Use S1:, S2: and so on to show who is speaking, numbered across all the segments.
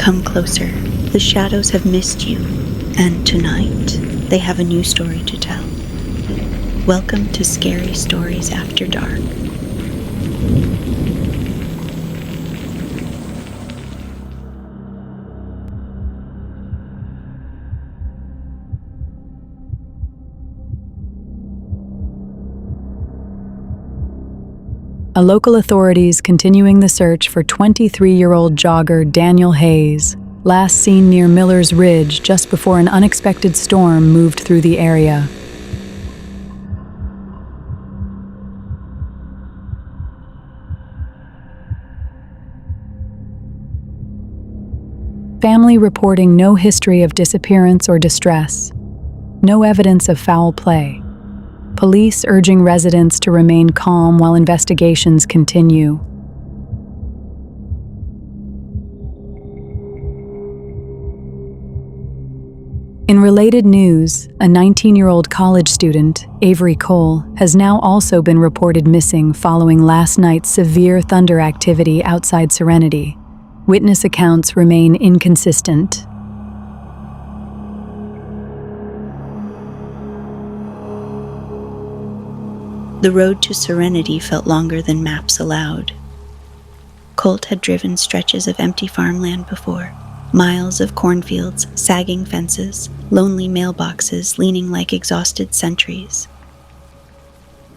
S1: Come closer. The shadows have missed you, and tonight they have a new story to tell. Welcome to Scary Stories After Dark.
S2: A local authorities continuing the search for 23-year-old jogger Daniel Hayes, last seen near Miller's Ridge just before an unexpected storm moved through the area. Family reporting no history of disappearance or distress, no evidence of foul play. Police urging residents to remain calm while investigations continue. In related news, a 19-year-old college student, Avery Cole, has now also been reported missing following last night's severe thunder activity outside Serenity. Witness accounts remain inconsistent.
S1: The road to Serenity felt longer than maps allowed. Colt had driven stretches of empty farmland before, miles of cornfields, sagging fences, lonely mailboxes leaning like exhausted sentries.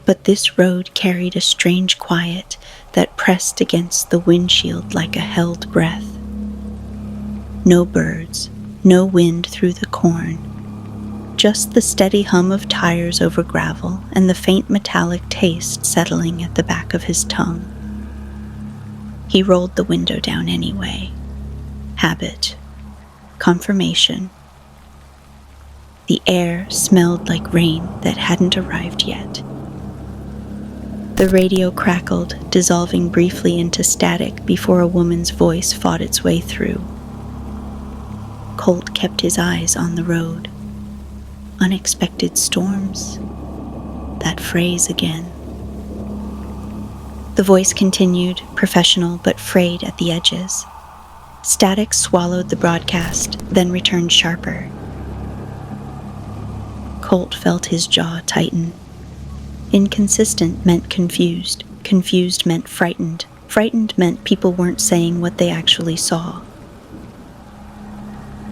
S1: But this road carried a strange quiet that pressed against the windshield like a held breath. No birds, no wind through the corn. Just the steady hum of tires over gravel and the faint metallic taste settling at the back of his tongue. He rolled the window down anyway. Habit. Confirmation. The air smelled like rain that hadn't arrived yet. The radio crackled, dissolving briefly into static before a woman's voice fought its way through. Colt kept his eyes on the road. Unexpected storms. That phrase again. The voice continued, professional but frayed at the edges. Static swallowed the broadcast, then returned sharper. Colt felt his jaw tighten. Inconsistent meant confused. Confused meant frightened. Frightened meant people weren't saying what they actually saw.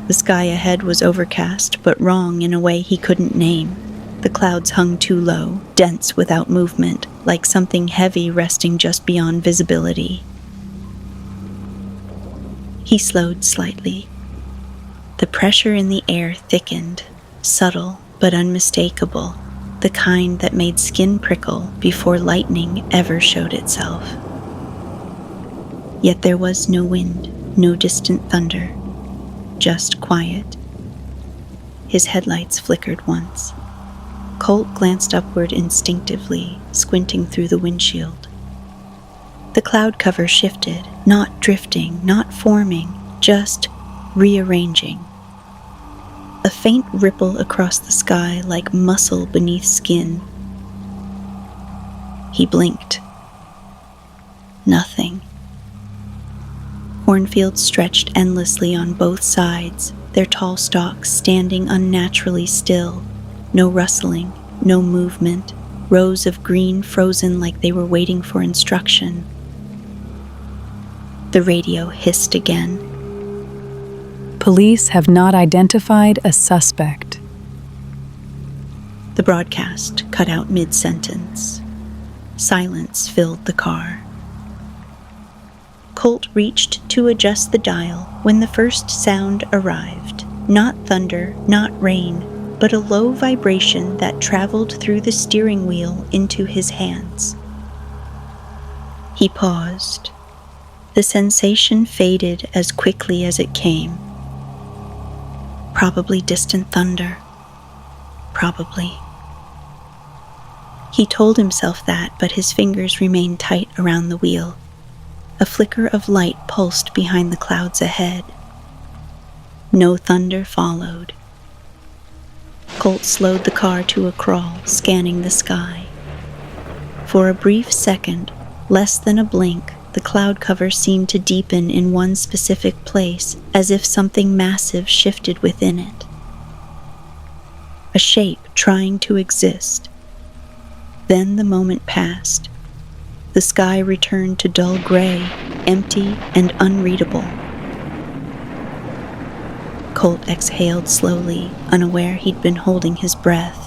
S1: The sky ahead was overcast, but wrong in a way he couldn't name. The clouds hung too low, dense without movement, like something heavy resting just beyond visibility. He slowed slightly. The pressure in the air thickened, subtle but unmistakable, the kind that made skin prickle before lightning ever showed itself. Yet there was no wind, no distant thunder. Just quiet. His headlights flickered once. Colt glanced upward instinctively, squinting through the windshield. The cloud cover shifted, not drifting, not forming, just rearranging. A faint ripple across the sky like muscle beneath skin. He blinked. Nothing. Cornfields stretched endlessly on both sides, their tall stalks standing unnaturally still. No rustling, no movement, rows of green frozen like they were waiting for instruction. The radio hissed again.
S2: Police have not identified a suspect.
S1: The broadcast cut out mid-sentence. Silence filled the car. Colt reached to adjust the dial when the first sound arrived. Not thunder, not rain, but a low vibration that traveled through the steering wheel into his hands. He paused. The sensation faded as quickly as it came. Probably distant thunder. Probably. He told himself that, but his fingers remained tight around the wheel. A flicker of light pulsed behind the clouds ahead. No thunder followed. Colt slowed the car to a crawl, scanning the sky. For a brief second, less than a blink, the cloud cover seemed to deepen in one specific place, as if something massive shifted within it. A shape trying to exist. Then the moment passed. The sky returned to dull gray, empty and unreadable. Colt exhaled slowly, unaware he'd been holding his breath.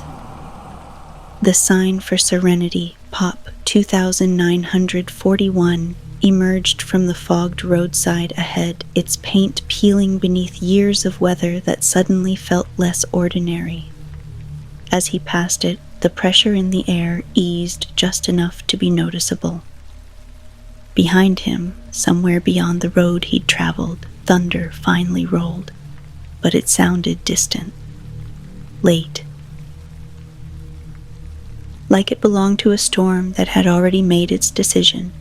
S1: The sign for Serenity, Pop 2941, emerged from the fogged roadside ahead, its paint peeling beneath years of weather that suddenly felt less ordinary. As he passed it, the pressure in the air eased just enough to be noticeable. Behind him, somewhere beyond the road he'd traveled, thunder finally rolled, but it sounded distant, late. Like it belonged to a storm that had already made its decision.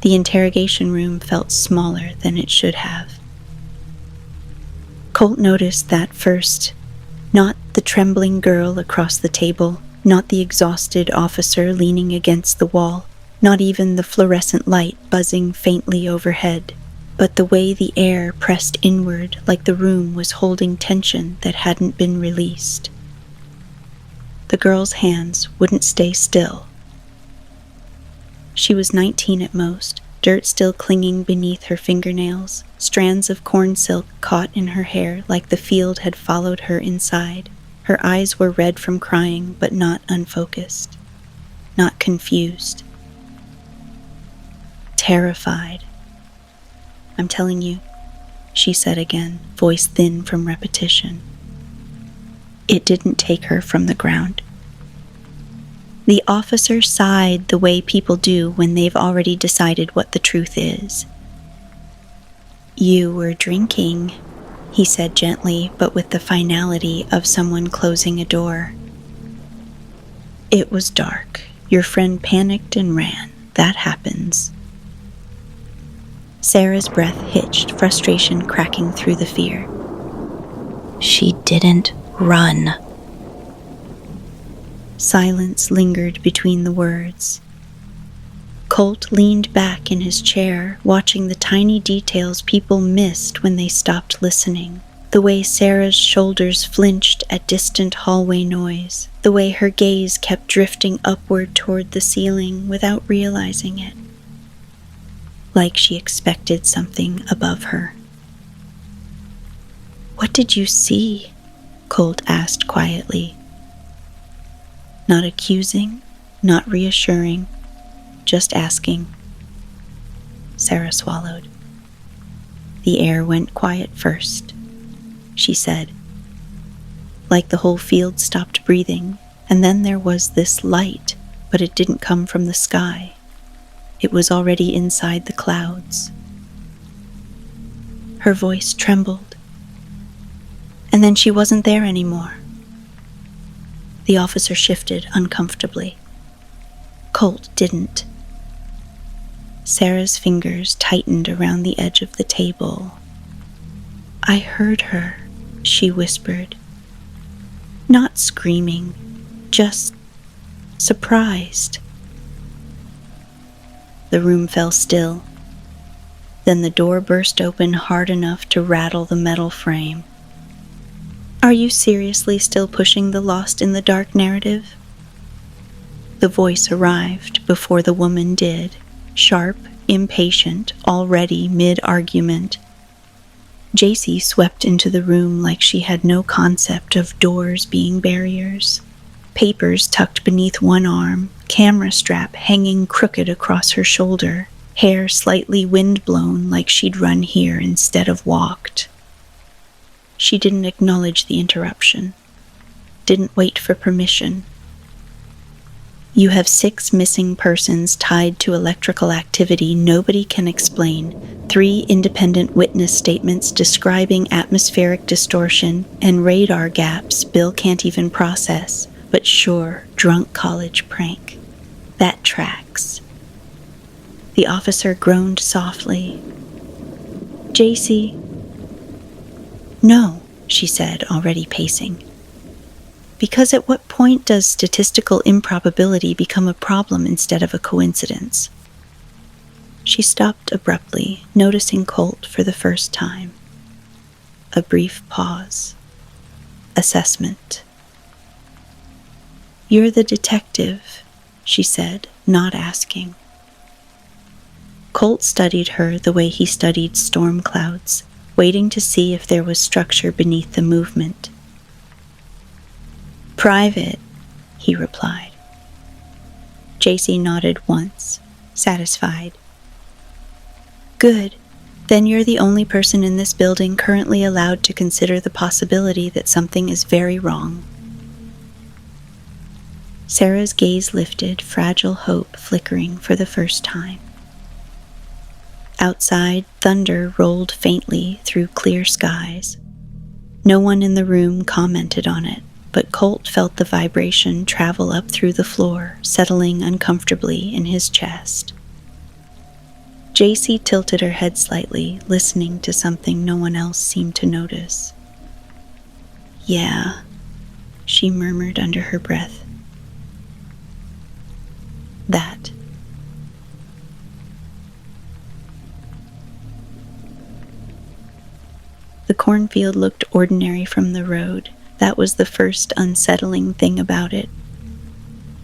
S1: The interrogation room felt smaller than it should have. Colt noticed that first, not the trembling girl across the table, not the exhausted officer leaning against the wall, not even the fluorescent light buzzing faintly overhead, but the way the air pressed inward like the room was holding tension that hadn't been released. The girl's hands wouldn't stay still. She was 19 at most, dirt still clinging beneath her fingernails, strands of corn silk caught in her hair like the field had followed her inside. Her eyes were red from crying, but not unfocused, not confused. Terrified. "I'm telling you," she said again, voice thin from repetition. It didn't take her from the ground. The officer sighed the way people do when they've already decided what the truth is. "You were drinking," he said gently, but with the finality of someone closing a door. "It was dark. Your friend panicked and ran. That happens." Sarah's breath hitched, frustration cracking through the fear. "She didn't run." Silence lingered between the words. Colt leaned back in his chair, watching the tiny details people missed when they stopped listening. The way Sarah's shoulders flinched at distant hallway noise, the way her gaze kept drifting upward toward the ceiling without realizing it. Like she expected something above her. "What did you see?" Colt asked quietly. Not accusing, not reassuring, just asking. Sarah swallowed. The air went quiet first, she said. Like the whole field stopped breathing, and then there was this light, but it didn't come from the sky. It was already inside the clouds. Her voice trembled. And then she wasn't there anymore. The officer shifted uncomfortably. Colt didn't. Sarah's fingers tightened around the edge of the table. "I heard her," she whispered. Not screaming, just surprised. The room fell still. Then the door burst open hard enough to rattle the metal frame. "Are you seriously still pushing the lost in the dark narrative?" The voice arrived before the woman did, sharp, impatient, already mid-argument. JC swept into the room like she had no concept of doors being barriers. Papers tucked beneath one arm, camera strap hanging crooked across her shoulder, hair slightly wind-blown like she'd run here instead of walked. She didn't acknowledge the interruption, didn't wait for permission. "You have 6 missing persons tied to electrical activity nobody can explain, 3 independent witness statements describing atmospheric distortion and radar gaps Bill can't even process, but sure, drunk college prank. That tracks." The officer groaned softly. "JC." "No," she said, already pacing. Because at what point does statistical improbability become a problem instead of a coincidence? She stopped abruptly, noticing Colt for the first time. A brief pause. Assessment. "You're the detective," she said, not asking. Colt studied her the way he studied storm clouds, waiting to see if there was structure beneath the movement. "Private," he replied. JC nodded once, satisfied. "Good. Then you're the only person in this building currently allowed to consider the possibility that something is very wrong." Sarah's gaze lifted, fragile hope flickering for the first time. Outside, thunder rolled faintly through clear skies. No one in the room commented on it, but Colt felt the vibration travel up through the floor, settling uncomfortably in his chest. JC tilted her head slightly, listening to something no one else seemed to notice. "Yeah," she murmured under her breath. "That." The cornfield looked ordinary from the road. That was the first unsettling thing about it.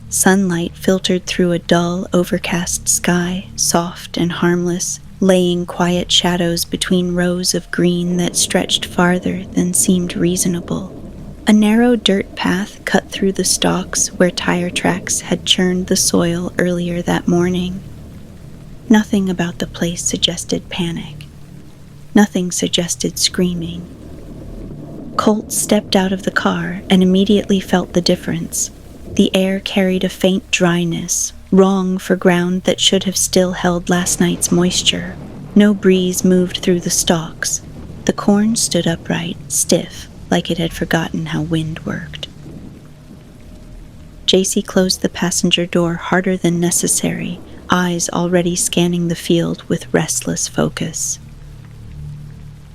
S1: Sunlight filtered through a dull, overcast sky, soft and harmless, laying quiet shadows between rows of green that stretched farther than seemed reasonable. A narrow dirt path cut through the stalks where tire tracks had churned the soil earlier that morning. Nothing about the place suggested panic. Nothing suggested screaming. Colt stepped out of the car and immediately felt the difference. The air carried a faint dryness, wrong for ground that should have still held last night's moisture. No breeze moved through the stalks. The corn stood upright, stiff, like it had forgotten how wind worked. JC closed the passenger door harder than necessary, eyes already scanning the field with restless focus.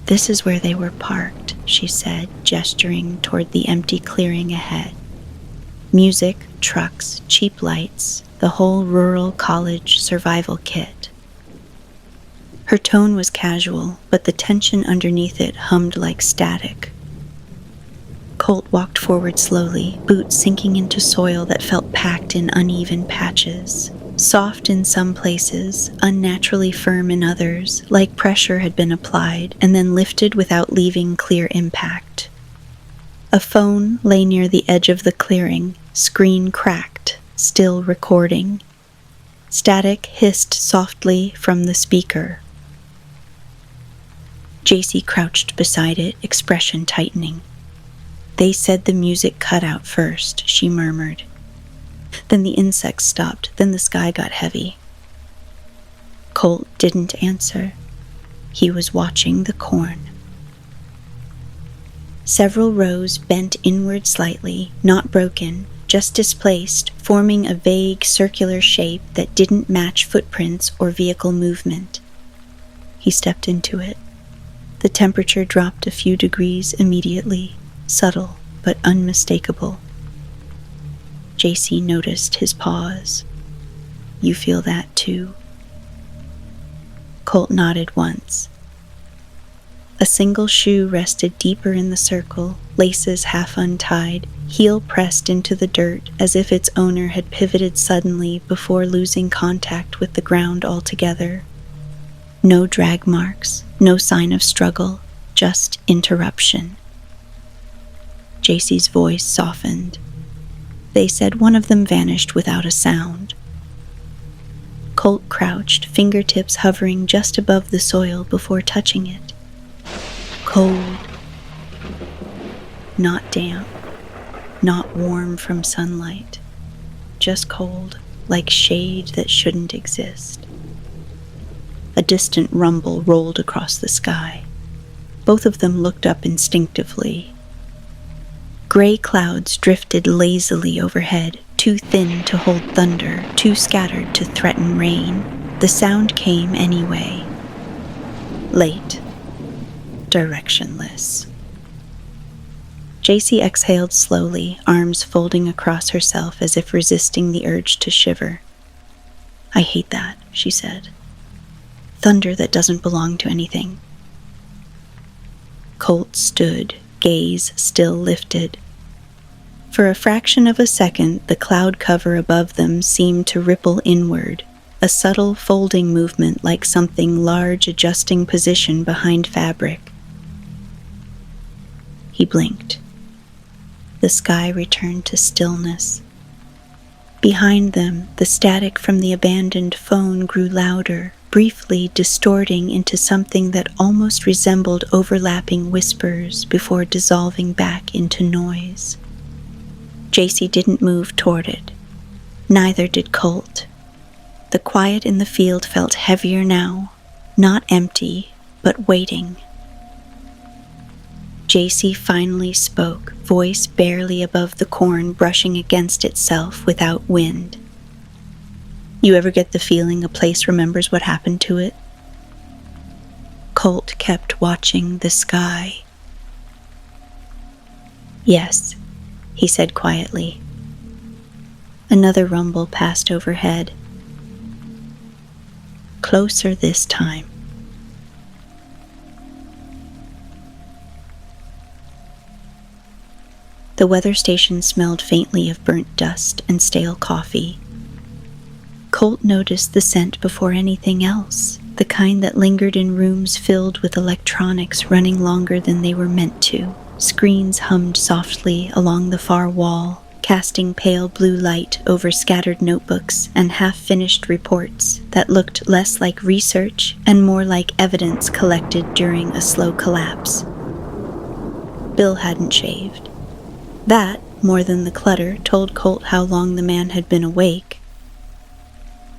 S1: "This is where they were parked," she said, gesturing toward the empty clearing ahead. Music, trucks, cheap lights, the whole rural college survival kit. Her tone was casual, but the tension underneath it hummed like static. Colt walked forward slowly, boots sinking into soil that felt packed in uneven patches. Soft in some places, unnaturally firm in others, like pressure had been applied and then lifted without leaving clear impact. A phone lay near the edge of the clearing, screen cracked, still recording. Static hissed softly from the speaker. JC crouched beside it, expression tightening. "They said the music cut out first," she murmured. Then the insects stopped, then the sky got heavy. Colt didn't answer. He was watching the corn. Several rows bent inward slightly, not broken, just displaced, forming a vague circular shape that didn't match footprints or vehicle movement. He stepped into it. The temperature dropped a few degrees immediately, subtle but unmistakable. JC noticed his pause. "You feel that too?" Colt nodded once. A single shoe rested deeper in the circle, laces half untied, heel pressed into the dirt as if its owner had pivoted suddenly before losing contact with the ground altogether. No drag marks, no sign of struggle, just interruption. JC's voice softened. "They said one of them vanished without a sound." Colt crouched, fingertips hovering just above the soil before touching it. Cold. Not damp. Not warm from sunlight. Just cold, like shade that shouldn't exist. A distant rumble rolled across the sky. Both of them looked up instinctively. Gray clouds drifted lazily overhead, too thin to hold thunder, too scattered to threaten rain. The sound came anyway. Late. Directionless. JC exhaled slowly, arms folding across herself as if resisting the urge to shiver. "I hate that," she said. "Thunder that doesn't belong to anything." Colt stood, gaze still lifted. For a fraction of a second, the cloud cover above them seemed to ripple inward, a subtle folding movement like something large adjusting position behind fabric. He blinked. The sky returned to stillness. Behind them, the static from the abandoned phone grew louder, briefly distorting into something that almost resembled overlapping whispers before dissolving back into noise. JC didn't move toward it. Neither did Colt. The quiet in the field felt heavier now, not empty, but waiting. JC finally spoke, voice barely above the corn brushing against itself without wind. "You ever get the feeling a place remembers what happened to it?" Colt kept watching the sky. "Yes," he said quietly. Another rumble passed overhead. "Closer this time." The weather station smelled faintly of burnt dust and stale coffee. Colt noticed the scent before anything else, the kind that lingered in rooms filled with electronics running longer than they were meant to. Screens hummed softly along the far wall, casting pale blue light over scattered notebooks and half-finished reports that looked less like research and more like evidence collected during a slow collapse. Bill hadn't shaved. That, more than the clutter, told Colt how long the man had been awake.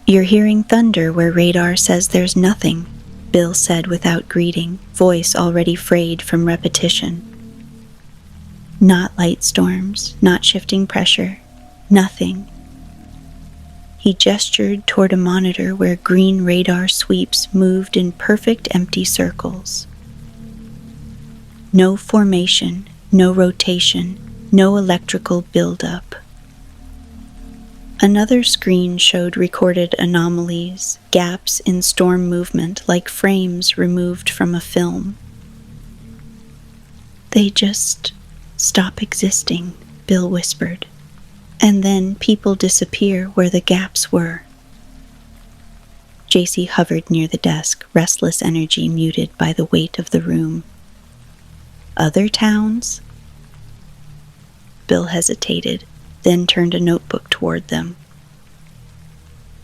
S1: "You're hearing thunder where radar says there's nothing," Bill said without greeting, voice already frayed from repetition. "Not light storms, not shifting pressure, nothing." He gestured toward a monitor where green radar sweeps moved in perfect empty circles. No formation, no rotation, no electrical buildup. Another screen showed recorded anomalies, gaps in storm movement like frames removed from a film. "They just stop existing," Bill whispered. "And then people disappear where the gaps were." JC hovered near the desk, restless energy muted by the weight of the room. "Other towns?" Bill hesitated, then turned a notebook toward them.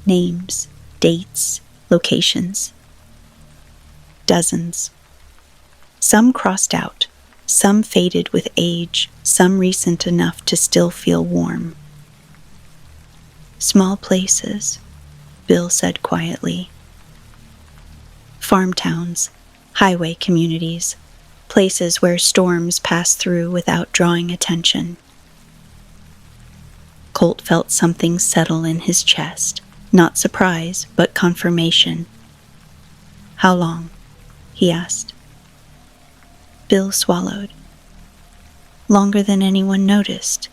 S1: Names, dates, locations. Dozens. Some crossed out, some faded with age, some recent enough to still feel warm. "Small places," Bill said quietly. "Farm towns, highway communities, places where storms pass through without drawing attention." Colt felt something settle in his chest, not surprise, but confirmation. "How long?" he asked. Bill swallowed. "Longer than anyone noticed."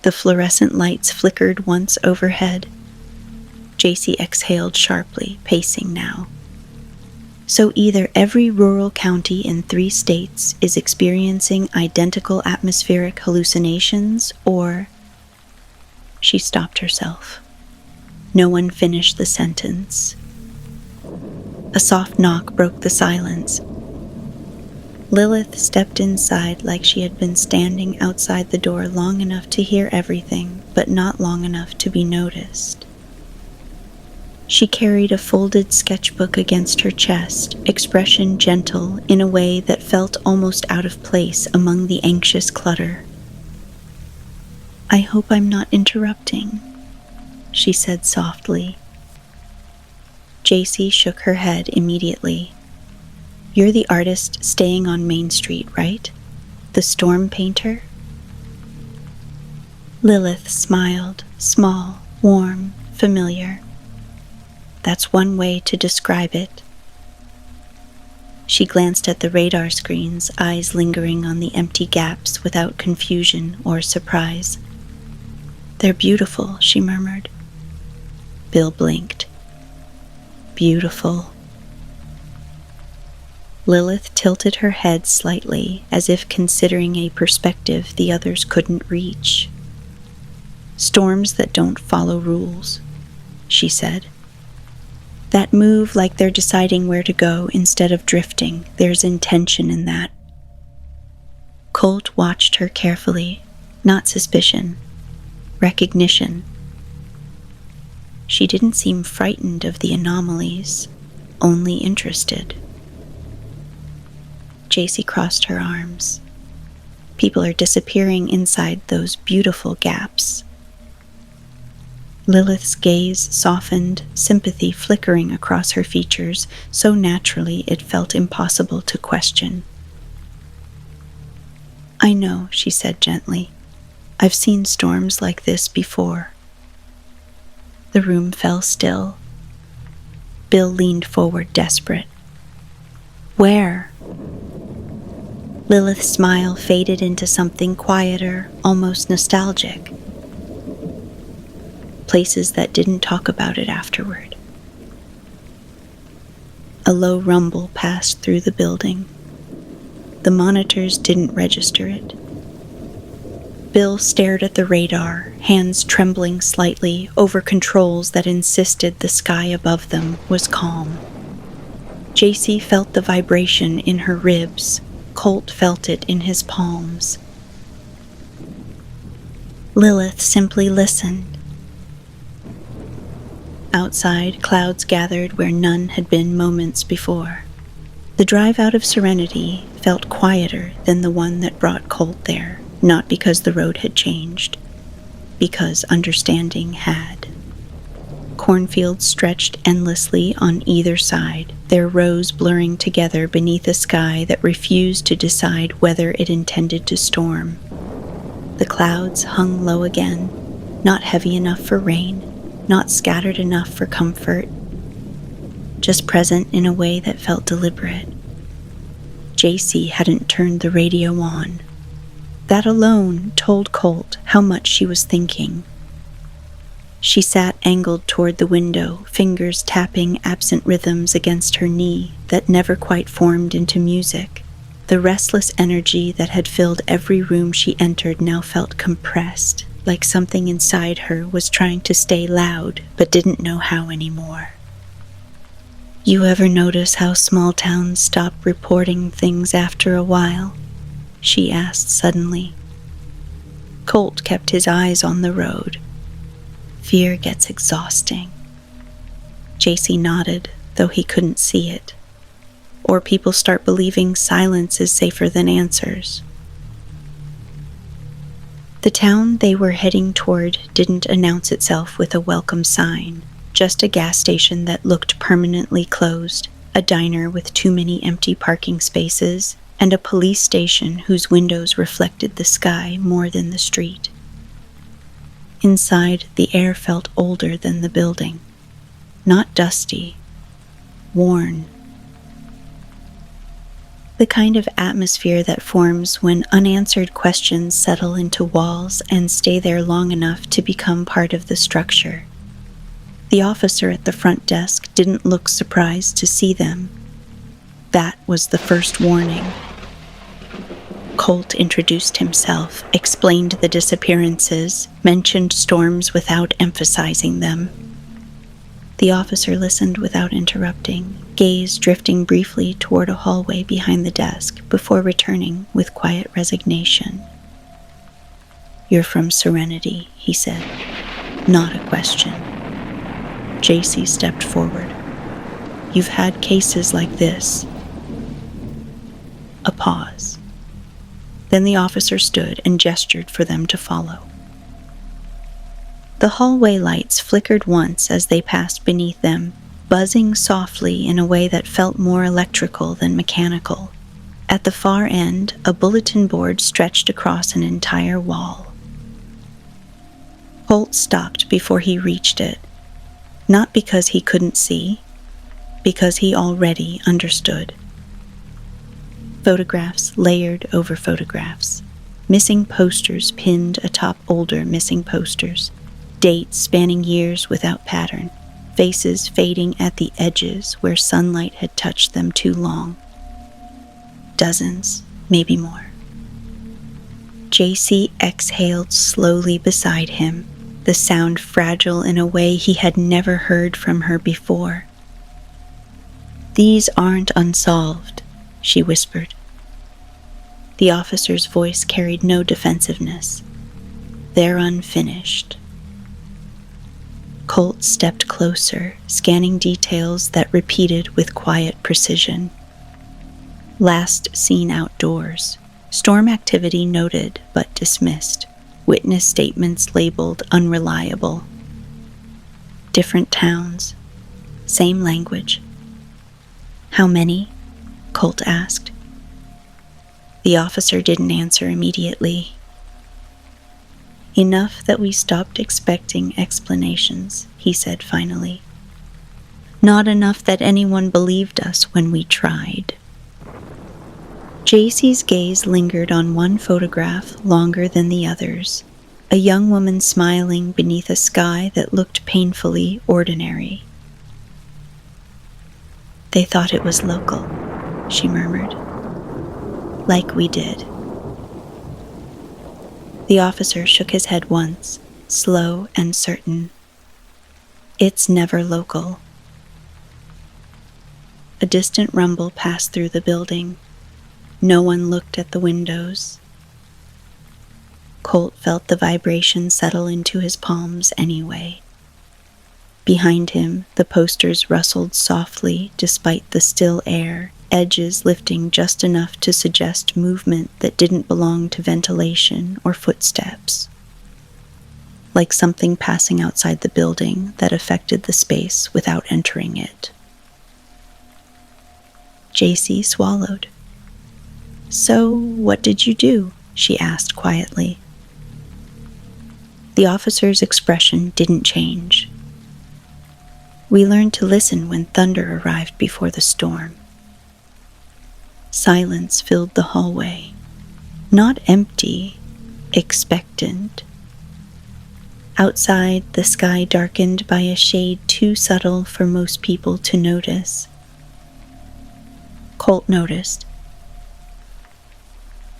S1: The fluorescent lights flickered once overhead. JC exhaled sharply, pacing now. "So either every rural county in 3 states is experiencing identical atmospheric hallucinations, or—" She stopped herself. No one finished the sentence. A soft knock broke the silence. Lilith stepped inside like she had been standing outside the door long enough to hear everything, but not long enough to be noticed. She carried a folded sketchbook against her chest, expression gentle in a way that felt almost out of place among the anxious clutter. "I hope I'm not interrupting," she said softly. JC shook her head immediately. "You're the artist staying on Main Street, right? The storm painter?" Lilith smiled, small, warm, familiar. "That's one way to describe it." She glanced at the radar screens, eyes lingering on the empty gaps without confusion or surprise. "They're beautiful," she murmured. Bill blinked. "Beautiful." Lilith tilted her head slightly, as if considering a perspective the others couldn't reach. "Storms that don't follow rules," she said. "That move like they're deciding where to go instead of drifting. There's intention in that." Colt watched her carefully, not suspicion, recognition. She didn't seem frightened of the anomalies, only interested. JC crossed her arms. "People are disappearing inside those beautiful gaps." Lilith's gaze softened, sympathy flickering across her features so naturally it felt impossible to question. "I know," she said gently. "I've seen storms like this before." The room fell still. Bill leaned forward, desperate. "Where?" Lilith's smile faded into something quieter, almost nostalgic. Places that didn't talk about it afterward. A low rumble passed through the building. The monitors didn't register it. Bill stared at the radar, hands trembling slightly over controls that insisted the sky above them was calm. JC felt the vibration in her ribs. Colt felt it in his palms. Lilith simply listened. Outside, clouds gathered where none had been moments before. The drive out of Serenity felt quieter than the one that brought Colt there, not because the road had changed, because understanding had. Cornfields stretched endlessly on either side, their rows blurring together beneath a sky that refused to decide whether it intended to storm. The clouds hung low again, not heavy enough for rain, not scattered enough for comfort, just present in a way that felt deliberate. JC hadn't turned the radio on. That alone told Colt how much she was thinking. She sat angled toward the window, fingers tapping absent rhythms against her knee that never quite formed into music. The restless energy that had filled every room she entered now felt compressed, like something inside her was trying to stay loud but didn't know how anymore. "You ever notice how small towns stop reporting things after a while?" she asked suddenly. Colt kept his eyes on the road. "Fear gets exhausting." JC nodded, though he couldn't see it. Or people start believing silence is safer than answers. The town they were heading toward didn't announce itself with a welcome sign, just a gas station that looked permanently closed, a diner with too many empty parking spaces, and a police station whose windows reflected the sky more than the street. Inside, the air felt older than the building. Not dusty, worn. The kind of atmosphere that forms when unanswered questions settle into walls and stay there long enough to become part of the structure. The officer at the front desk didn't look surprised to see them. That was the first warning. Colt introduced himself, explained the disappearances, mentioned storms without emphasizing them. The officer listened without interrupting, gaze drifting briefly toward a hallway behind the desk before returning with quiet resignation. "You're from Serenity," he said. Not a question. JC stepped forward. "You've had cases like this." A pause. Then the officer stood and gestured for them to follow. The hallway lights flickered once as they passed beneath them, buzzing softly in a way that felt more electrical than mechanical. At the far end, a bulletin board stretched across an entire wall. Holt stopped before he reached it, not because he couldn't see, because he already understood. Photographs layered over photographs. Missing posters pinned atop older missing posters. Dates spanning years without pattern. Faces fading at the edges where sunlight had touched them too long. Dozens, maybe more. JC exhaled slowly beside him, the sound fragile in a way he had never heard from her before. "These aren't unsolved," she whispered. The officer's voice carried no defensiveness. "They're unfinished." Colt stepped closer, scanning details that repeated with quiet precision. Last seen outdoors. Storm activity noted but dismissed. Witness statements labeled unreliable. Different towns. Same language. "How many?" Colt asked. The officer didn't answer immediately. "Enough that we stopped expecting explanations," he said finally. "Not enough that anyone believed us when we tried." JC's gaze lingered on one photograph longer than the others, a young woman smiling beneath a sky that looked painfully ordinary. "They thought it was local," she murmured. "Like we did." The officer shook his head once, slow and certain. "It's never local." A distant rumble passed through the building. No one looked at the windows. Colt felt the vibration settle into his palms anyway. Behind him, the posters rustled softly despite the still air, edges lifting just enough to suggest movement that didn't belong to ventilation or footsteps. Like something passing outside the building that affected the space without entering it. JC swallowed. "So, what did you do?" she asked quietly. The officer's expression didn't change. "We learned to listen when thunder arrived before the storm." Silence filled the hallway. Not empty, expectant. Outside, the sky darkened by a shade too subtle for most people to notice. Colt noticed.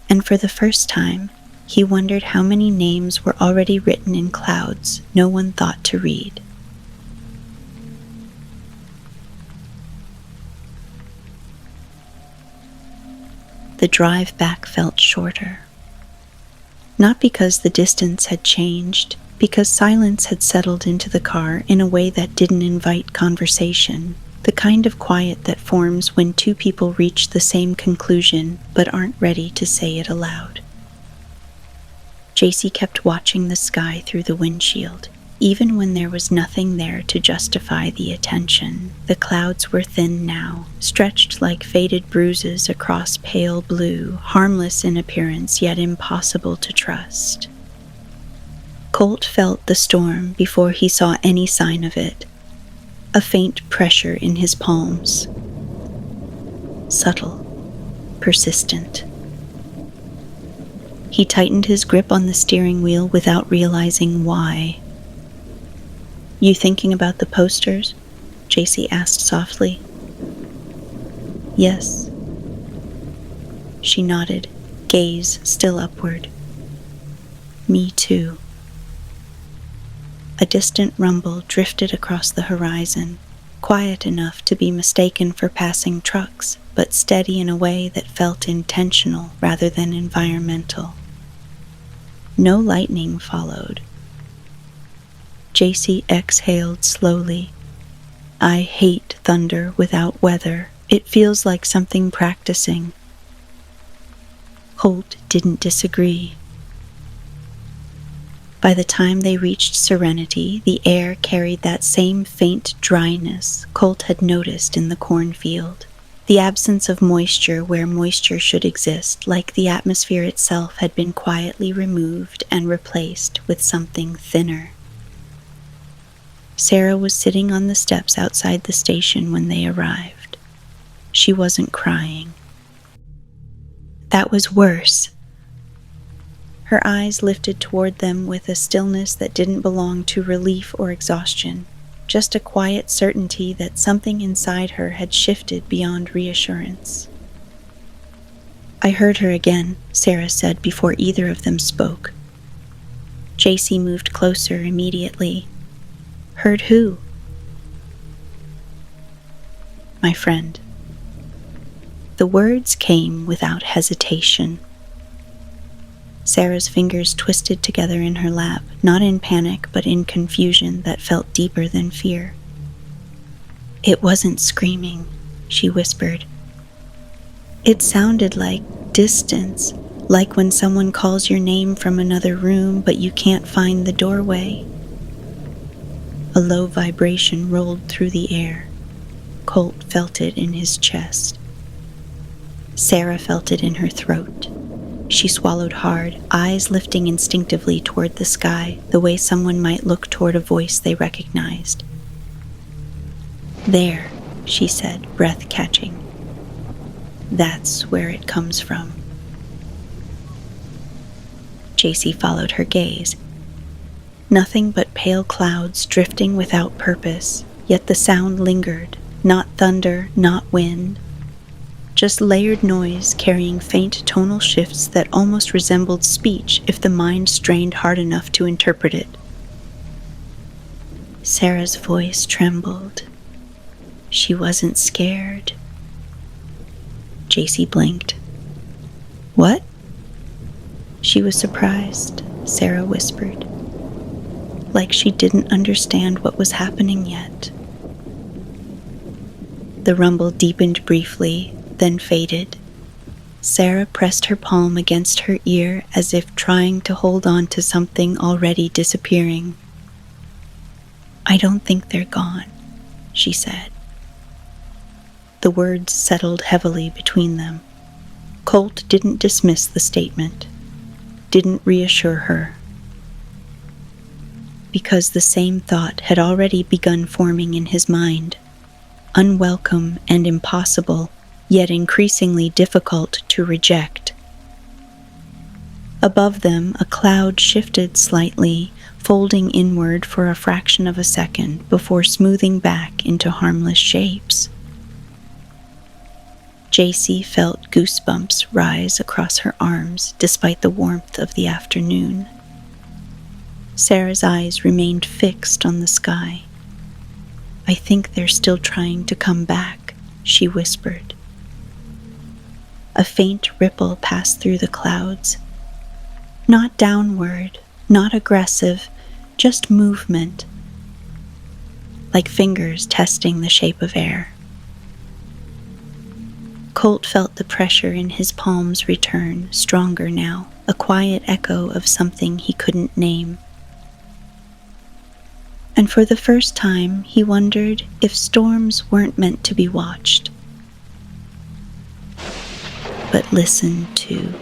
S1: And for the first time, he wondered how many names were already written in clouds no one thought to read. The drive back felt shorter. Not because the distance had changed, because silence had settled into the car in a way that didn't invite conversation, the kind of quiet that forms when two people reach the same conclusion but aren't ready to say it aloud. JC kept watching the sky through the windshield. Even when there was nothing there to justify the attention, the clouds were thin now, stretched like faded bruises across pale blue, harmless in appearance yet impossible to trust. Colt felt the storm before he saw any sign of it, a faint pressure in his palms. Subtle, persistent. He tightened his grip on the steering wheel without realizing why. "You thinking about the posters?" JC asked softly. "Yes." She nodded, gaze still upward. "Me too." A distant rumble drifted across the horizon, quiet enough to be mistaken for passing trucks, but steady in a way that felt intentional rather than environmental. No lightning followed. JC exhaled slowly. "I hate thunder without weather. It feels like something practicing." Colt didn't disagree. By the time they reached Serenity, the air carried that same faint dryness Colt had noticed in the cornfield. The absence of moisture where moisture should exist, like the atmosphere itself had been quietly removed and replaced with something thinner. Sarah was sitting on the steps outside the station when they arrived. She wasn't crying. That was worse. Her eyes lifted toward them with a stillness that didn't belong to relief or exhaustion, just a quiet certainty that something inside her had shifted beyond reassurance. I heard her again, Sarah said before either of them spoke. JC moved closer immediately. Heard who? My friend. The words came without hesitation. Sarah's fingers twisted together in her lap, not in panic, but in confusion that felt deeper than fear. It wasn't screaming, she whispered. It sounded like distance, like when someone calls your name from another room, but you can't find the doorway. A low vibration rolled through the air. Colt felt it in his chest. Sarah felt it in her throat. She swallowed hard, eyes lifting instinctively toward the sky, the way someone might look toward a voice they recognized. There, she said, breath catching. That's where it comes from. JC followed her gaze. Nothing but pale clouds drifting without purpose, yet the sound lingered, not thunder, not wind. Just layered noise carrying faint tonal shifts that almost resembled speech if the mind strained hard enough to interpret it. Sarah's voice trembled. She wasn't scared. JC blinked. What? She was surprised, Sarah whispered, like she didn't understand what was happening yet. The rumble deepened briefly, then faded. Sarah pressed her palm against her ear as if trying to hold on to something already disappearing. I don't think they're gone, she said. The words settled heavily between them. Colt didn't dismiss the statement, didn't reassure her, because the same thought had already begun forming in his mind, unwelcome and impossible, yet increasingly difficult to reject. Above them, a cloud shifted slightly, folding inward for a fraction of a second before smoothing back into harmless shapes. JC felt goosebumps rise across her arms despite the warmth of the afternoon. Sarah's eyes remained fixed on the sky. I think they're still trying to come back, she whispered. A faint ripple passed through the clouds. Not downward, not aggressive, just movement, like fingers testing the shape of air. Colt felt the pressure in his palms return, stronger now, a quiet echo of something he couldn't name. And for the first time, he wondered if storms weren't meant to be watched, but listened to.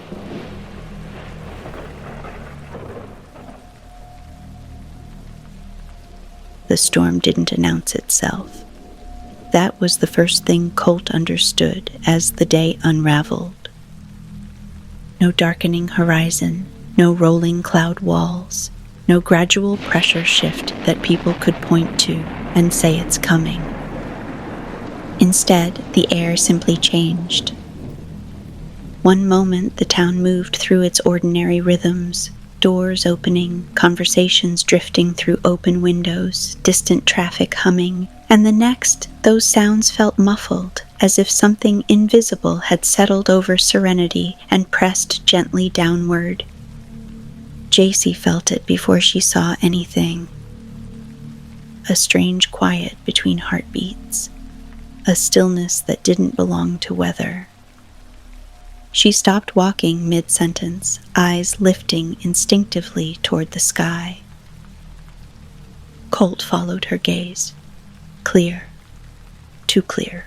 S1: The storm didn't announce itself. That was the first thing Colt understood as the day unraveled. No darkening horizon, no rolling cloud walls, no gradual pressure shift that people could point to and say it's coming. Instead, the air simply changed. One moment the town moved through its ordinary rhythms, doors opening, conversations drifting through open windows, distant traffic humming, and the next, those sounds felt muffled, as if something invisible had settled over Serenity and pressed gently downward. JC felt it before she saw anything. A strange quiet between heartbeats, a stillness that didn't belong to weather. She stopped walking mid-sentence, eyes lifting instinctively toward the sky. Colt followed her gaze. Clear. Too clear.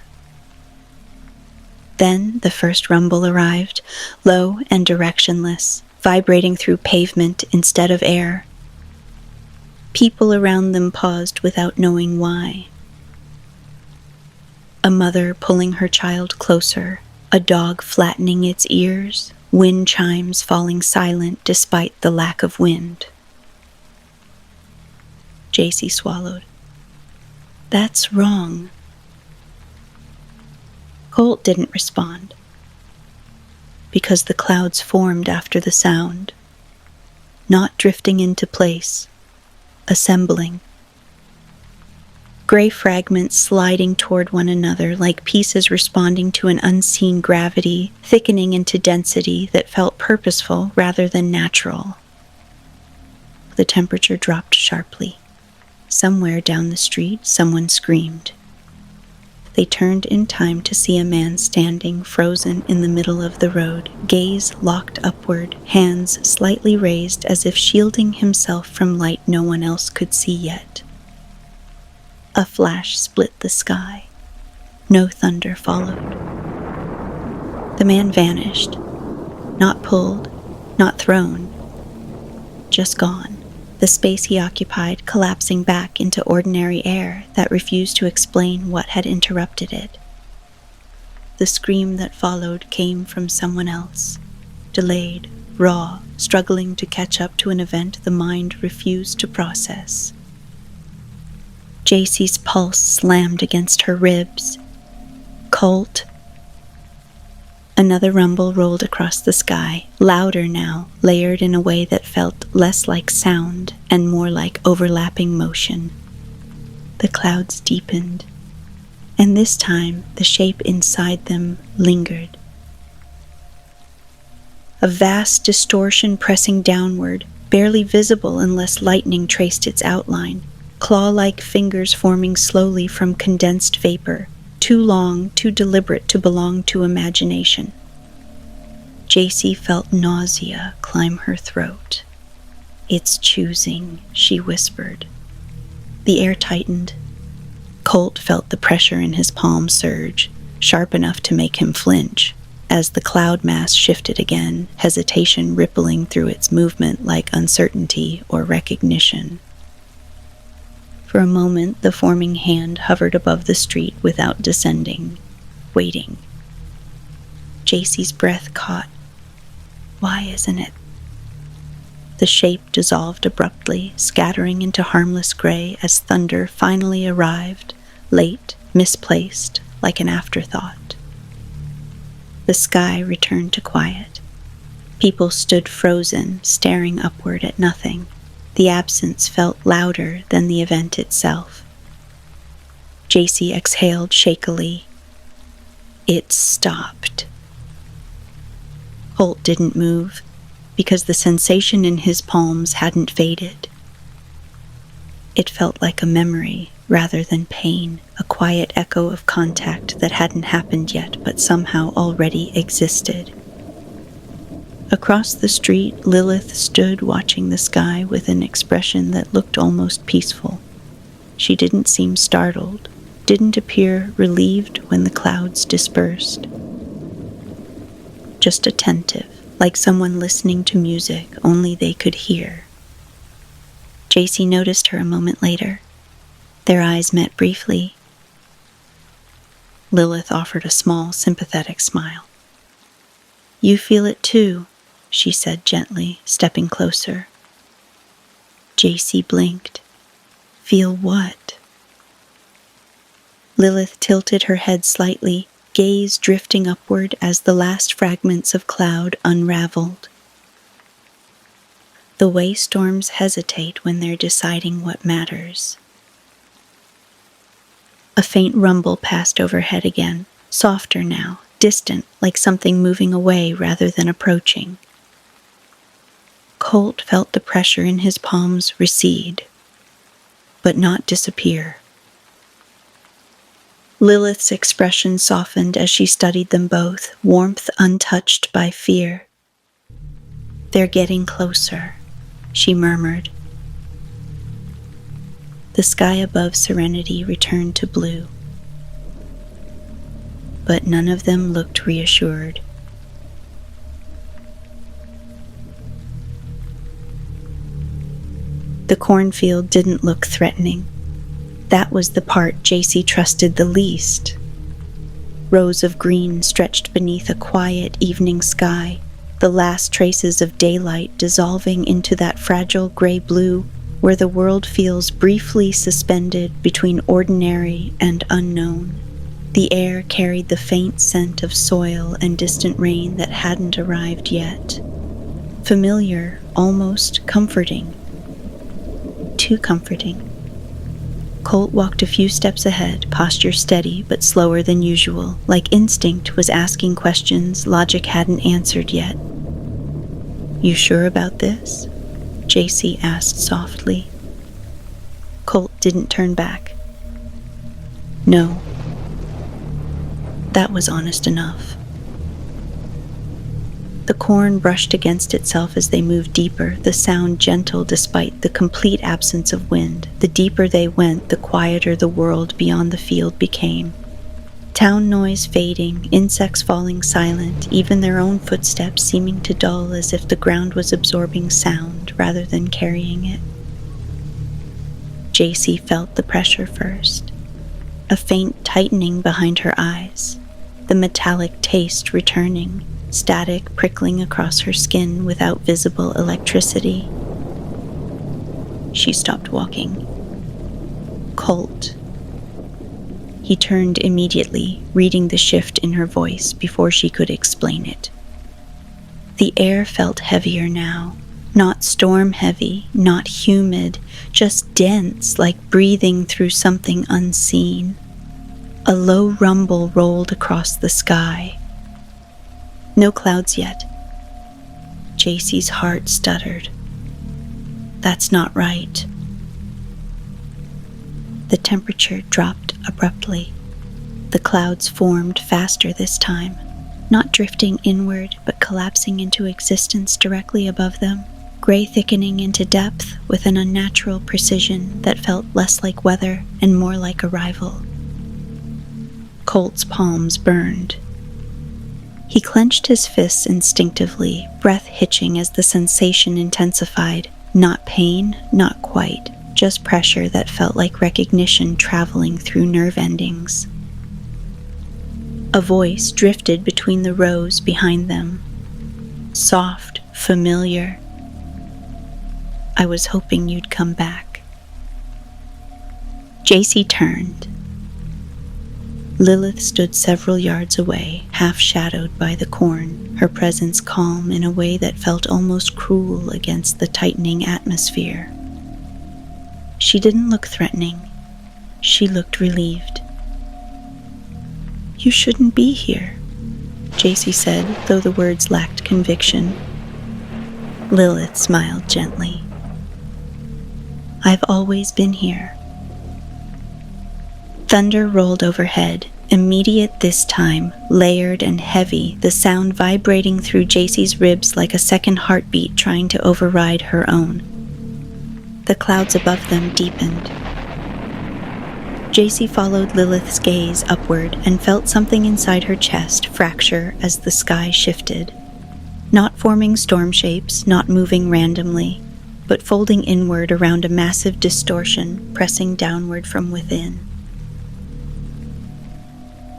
S1: Then the first rumble arrived, low and directionless, vibrating through pavement instead of air. People around them paused without knowing why. A mother pulling her child closer, A dog flattening its ears, wind chimes falling silent despite the lack of wind. JC swallowed. That's wrong. Colt didn't respond, because the clouds formed after the sound, not drifting into place, assembling. Gray fragments sliding toward one another like pieces responding to an unseen gravity, thickening into density that felt purposeful rather than natural. The temperature dropped sharply. Somewhere down the street, someone screamed. They turned in time to see a man standing frozen in the middle of the road, gaze locked upward, hands slightly raised as if shielding himself from light no one else could see yet. A flash split the sky. No thunder followed. The man vanished, not pulled, not thrown, just gone. The space he occupied collapsing back into ordinary air that refused to explain what had interrupted it. The scream that followed came from someone else, delayed, raw, struggling to catch up to an event the mind refused to process. JC's pulse slammed against her ribs. Colt. Another rumble rolled across the sky, louder now, layered in a way that felt less like sound and more like overlapping motion. The clouds deepened, and this time the shape inside them lingered. A vast distortion pressing downward, barely visible unless lightning traced its outline, claw-like fingers forming slowly from condensed vapor, too long, too deliberate to belong to imagination. JC felt nausea climb her throat. It's choosing, she whispered. The air tightened. Colt felt the pressure in his palm surge, sharp enough to make him flinch, as the cloud mass shifted again, hesitation rippling through its movement like uncertainty or recognition. For a moment, the forming hand hovered above the street without descending, waiting. JC's breath caught. Why isn't it? The shape dissolved abruptly, scattering into harmless gray as thunder finally arrived, late, misplaced, like an afterthought. The sky returned to quiet. People stood frozen, staring upward at nothing. The absence felt louder than the event itself. JC exhaled shakily. It stopped. Colt didn't move, because the sensation in his palms hadn't faded. It felt like a memory rather than pain, a quiet echo of contact that hadn't happened yet but somehow already existed. Across the street, Lilith stood watching the sky with an expression that looked almost peaceful. She didn't seem startled, didn't appear relieved when the clouds dispersed. Just attentive, like someone listening to music only they could hear. JC noticed her a moment later. Their eyes met briefly. Lilith offered a small, sympathetic smile. You feel it too, she said gently, stepping closer. JC blinked. Feel what? Lilith tilted her head slightly, gaze drifting upward as the last fragments of cloud unraveled. The way storms hesitate when they're deciding what matters. A faint rumble passed overhead again, softer now, distant, like something moving away rather than approaching. Colt felt the pressure in his palms recede, but not disappear. Lilith's expression softened as she studied them both, warmth untouched by fear. They're getting closer, she murmured. The sky above Serenity returned to blue, but none of them looked reassured. The cornfield didn't look threatening. That was the part JC trusted the least. Rows of green stretched beneath a quiet evening sky, the last traces of daylight dissolving into that fragile gray blue where the world feels briefly suspended between ordinary and unknown. The air carried the faint scent of soil and distant rain that hadn't arrived yet. Familiar, almost comforting. Too comforting. Colt walked a few steps ahead, posture steady but slower than usual, like instinct was asking questions logic hadn't answered yet. "You sure about this?" JC asked softly. Colt didn't turn back. "No." That was honest enough. The corn brushed against itself as they moved deeper, the sound gentle despite the complete absence of wind. The deeper they went, the quieter the world beyond the field became. Town noise fading, insects falling silent, even their own footsteps seeming to dull as if the ground was absorbing sound rather than carrying it. JC felt the pressure first, a faint tightening behind her eyes, the metallic taste returning, static prickling across her skin without visible electricity. She stopped walking. "Colt." He turned immediately, reading the shift in her voice before she could explain it. The air felt heavier now, not storm heavy, not humid, just dense, like breathing through something unseen. A low rumble rolled across the sky. No clouds yet. JC's heart stuttered. That's not right. The temperature dropped abruptly. The clouds formed faster this time, not drifting inward but collapsing into existence directly above them, gray thickening into depth with an unnatural precision that felt less like weather and more like arrival. Colt's palms burned. He clenched his fists instinctively, breath hitching as the sensation intensified. Not pain, not quite, just pressure that felt like recognition traveling through nerve endings. A voice drifted between the rows behind them. Soft, familiar. "I was hoping you'd come back." JC turned. Lilith stood several yards away, half-shadowed by the corn, her presence calm in a way that felt almost cruel against the tightening atmosphere. She didn't look threatening. She looked relieved. "You shouldn't be here," JC said, though the words lacked conviction. Lilith smiled gently. "I've always been here." Thunder rolled overhead, immediate this time, layered and heavy, the sound vibrating through JC's ribs like a second heartbeat trying to override her own. The clouds above them deepened. JC followed Lilith's gaze upward and felt something inside her chest fracture as the sky shifted. Not forming storm shapes, not moving randomly, but folding inward around a massive distortion, pressing downward from within.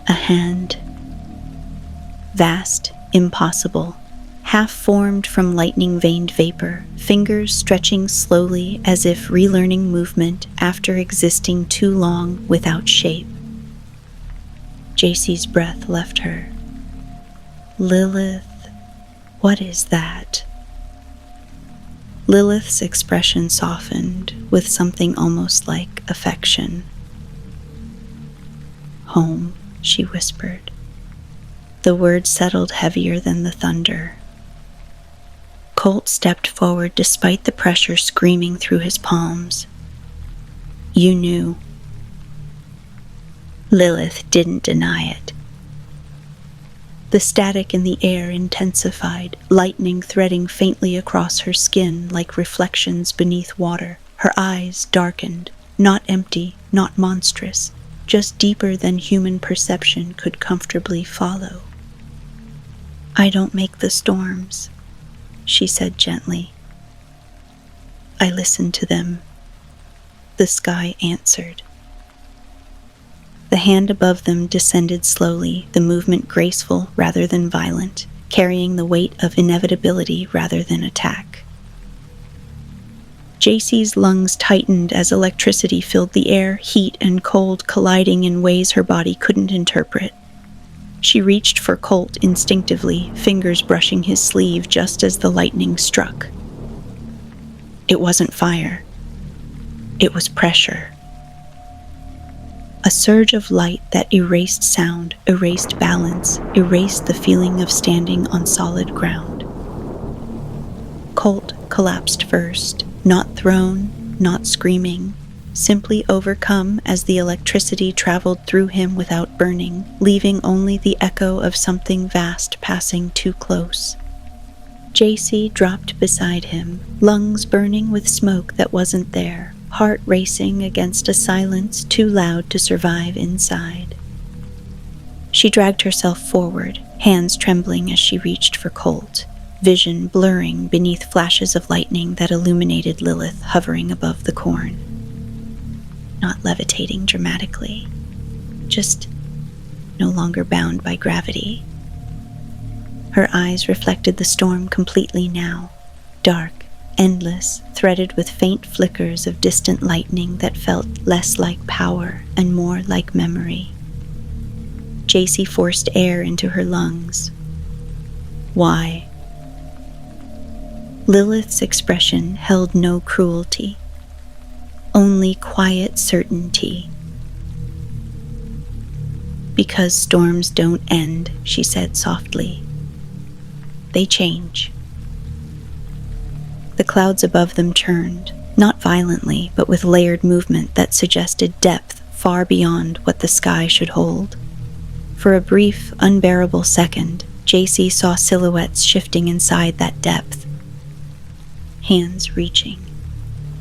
S1: A hand. Vast, impossible, half-formed from lightning-veined vapor, fingers stretching slowly as if relearning movement after existing too long without shape. JC's breath left her. "Lilith, what is that?" Lilith's expression softened with something almost like affection. "Home," she whispered. The words settled heavier than the thunder. Colt stepped forward despite the pressure screaming through his palms. "You knew." Lilith didn't deny it. The static in the air intensified, lightning threading faintly across her skin like reflections beneath water. Her eyes darkened, not empty, not monstrous, just deeper than human perception could comfortably follow. "I don't make the storms," she said gently. "I listen to them." The sky answered. The hand above them descended slowly, the movement graceful rather than violent, carrying the weight of inevitability rather than attack. JC's lungs tightened as electricity filled the air, heat and cold colliding in ways her body couldn't interpret. She reached for Colt instinctively, fingers brushing his sleeve just as the lightning struck. It wasn't fire. It was pressure. A surge of light that erased sound, erased balance, erased the feeling of standing on solid ground. Colt collapsed first, not thrown, not screaming, simply overcome as the electricity traveled through him without burning, leaving only the echo of something vast passing too close. JC dropped beside him, lungs burning with smoke that wasn't there, heart racing against a silence too loud to survive inside. She dragged herself forward, hands trembling as she reached for Colt, vision blurring beneath flashes of lightning that illuminated Lilith hovering above the corn. Not levitating dramatically, just no longer bound by gravity. Her eyes reflected the storm completely now, dark, endless, threaded with faint flickers of distant lightning that felt less like power and more like memory. JC forced air into her lungs. Why? Lilith's expression held no cruelty, only quiet certainty. Because storms don't end, she said softly. They change. The clouds above them churned, not violently, but with layered movement that suggested depth far beyond what the sky should hold. For a brief, unbearable second, JC saw silhouettes shifting inside that depth. Hands reaching,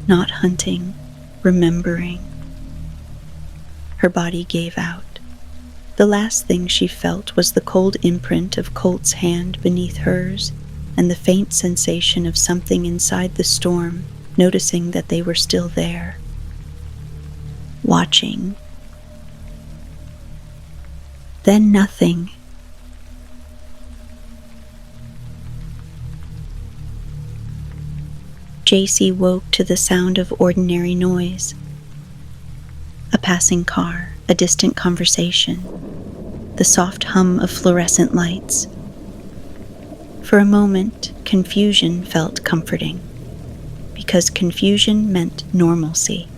S1: not hunting, remembering. Her body gave out. The last thing she felt was the cold imprint of Colt's hand beneath hers, and the faint sensation of something inside the storm, noticing that they were still there. Watching. Then nothing. JC woke to the sound of ordinary noise. A passing car, a distant conversation, the soft hum of fluorescent lights. For a moment, confusion felt comforting, because confusion meant normalcy.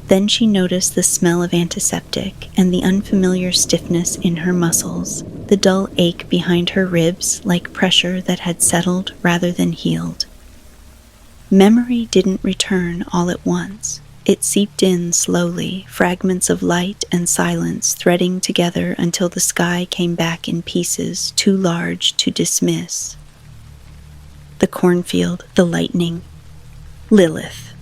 S1: Then she noticed the smell of antiseptic and the unfamiliar stiffness in her muscles, the dull ache behind her ribs like pressure that had settled rather than healed. Memory didn't return all at once. It seeped in slowly, fragments of light and silence threading together until the sky came back in pieces too large to dismiss. The cornfield, the lightning, Lilith.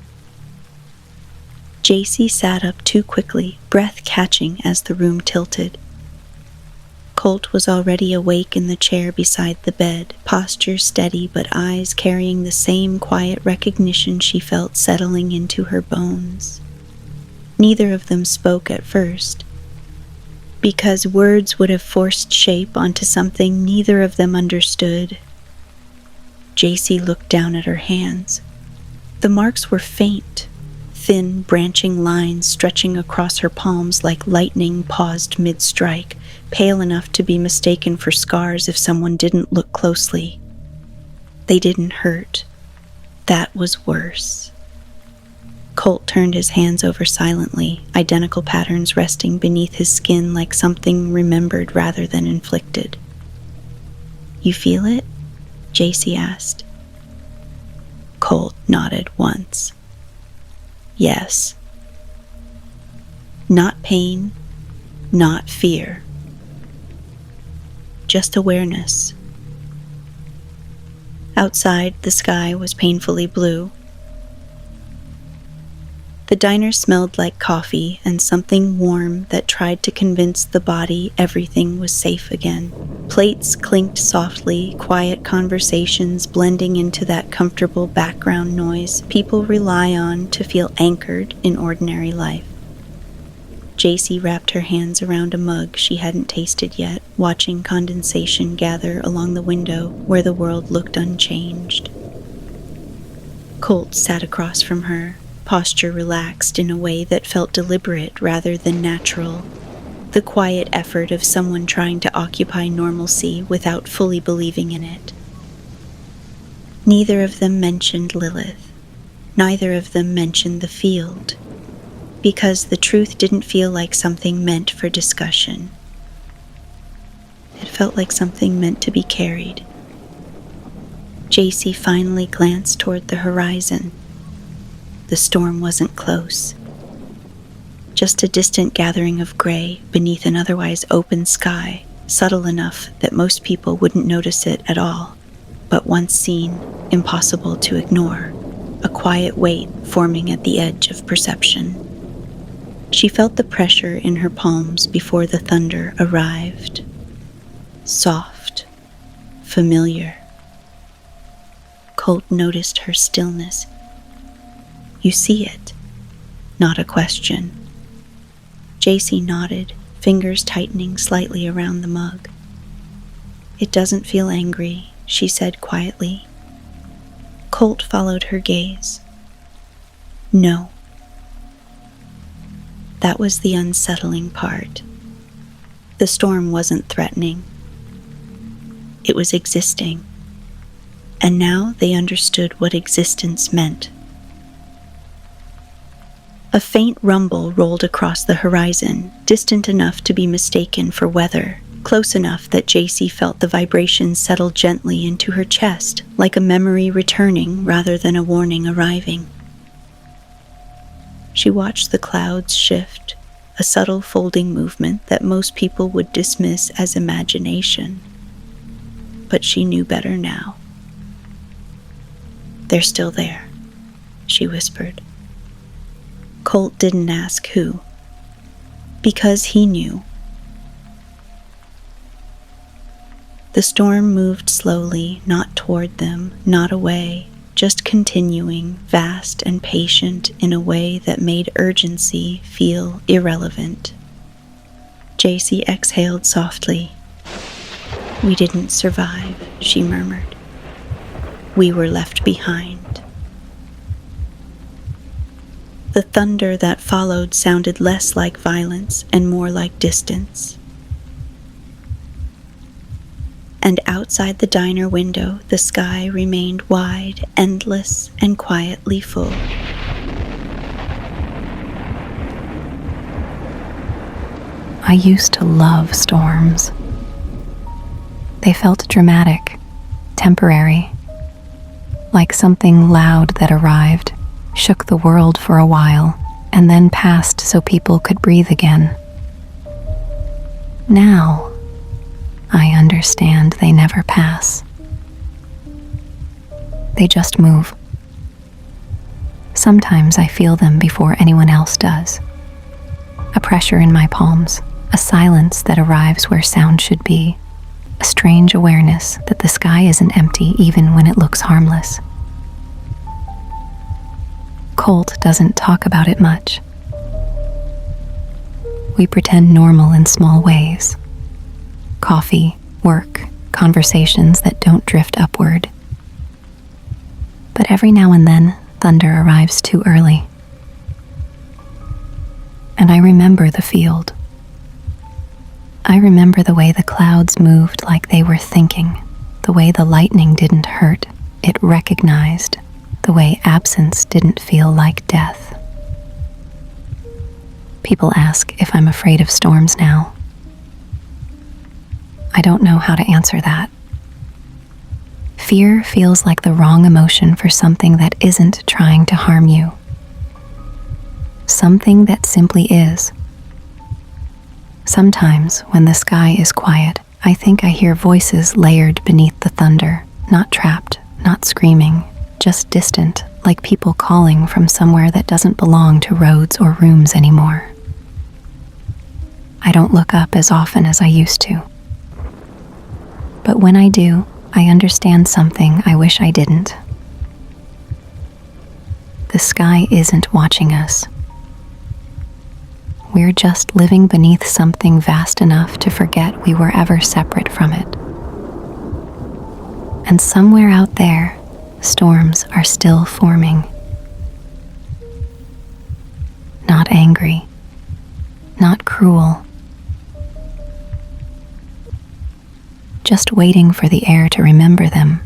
S1: JC sat up too quickly, breath catching as the room tilted. Colt was already awake in the chair beside the bed, posture steady but eyes carrying the same quiet recognition she felt settling into her bones. Neither of them spoke at first, because words would have forced shape onto something neither of them understood. JC looked down at her hands. The marks were faint, thin branching lines stretching across her palms like lightning paused mid-strike, pale enough to be mistaken for scars if someone didn't look closely. They didn't hurt. That was worse. Colt turned his hands over silently, identical patterns resting beneath his skin like something remembered rather than inflicted. "You feel it?" JC asked. Colt nodded once. Yes. Not pain, not fear. Just awareness. Outside, the sky was painfully blue. The diner smelled like coffee and something warm that tried to convince the body everything was safe again. Plates clinked softly, quiet conversations blending into that comfortable background noise people rely on to feel anchored in ordinary life. JC wrapped her hands around a mug she hadn't tasted yet, watching condensation gather along the window where the world looked unchanged. Colt sat across from her, posture relaxed in a way that felt deliberate rather than natural, the quiet effort of someone trying to occupy normalcy without fully believing in it. Neither of them mentioned Lilith. Neither of them mentioned the field, because the truth didn't feel like something meant for discussion. It felt like something meant to be carried. JC finally glanced toward the horizon. The storm wasn't close. Just a distant gathering of gray beneath an otherwise open sky, subtle enough that most people wouldn't notice it at all, but once seen, impossible to ignore, a quiet weight forming at the edge of perception. She felt the pressure in her palms before the thunder arrived. Soft, familiar. Colt noticed her stillness. You see it, not a question. JC nodded, fingers tightening slightly around the mug. It doesn't feel angry, she said quietly. Colt followed her gaze. No. That was the unsettling part. The storm wasn't threatening. It was existing. And now they understood what existence meant. A faint rumble rolled across the horizon, distant enough to be mistaken for weather, close enough that JC felt the vibration settle gently into her chest, like a memory returning rather than a warning arriving. She watched the clouds shift, a subtle folding movement that most people would dismiss as imagination. But she knew better now. They're still there, she whispered. Colt didn't ask who, because he knew. The storm moved slowly, not toward them, not away, just continuing, vast and patient in a way that made urgency feel irrelevant. JC exhaled softly. We didn't survive, she murmured. We were left behind. The thunder that followed sounded less like violence and more like distance. And outside the diner window, the sky remained wide, endless, and quietly full.
S2: I used to love storms. They felt dramatic, temporary, like something loud that arrived, shook the world for a while, and then passed so people could breathe again. Now, I understand they never pass. They just move. Sometimes I feel them before anyone else does. A pressure in my palms, a silence that arrives where sound should be, a strange awareness that the sky isn't empty even when it looks harmless. Colt doesn't talk about it much. We pretend normal in small ways. Coffee, work, conversations that don't drift upward. But every now and then, thunder arrives too early. And I remember the field. I remember the way the clouds moved like they were thinking, the way the lightning didn't hurt, it recognized, the way absence didn't feel like death. People ask if I'm afraid of storms now. I don't know how to answer that. Fear feels like the wrong emotion for something that isn't trying to harm you. Something that simply is. Sometimes, when the sky is quiet, I think I hear voices layered beneath the thunder, not trapped, not screaming, just distant, like people calling from somewhere that doesn't belong to roads or rooms anymore. I don't look up as often as I used to. But when I do, I understand something I wish I didn't. The sky isn't watching us.
S3: we're just living beneath something vast enough to forget we were ever separate from it. And somewhere out there, storms are still forming. Not angry, not cruel, just waiting for the air to remember them.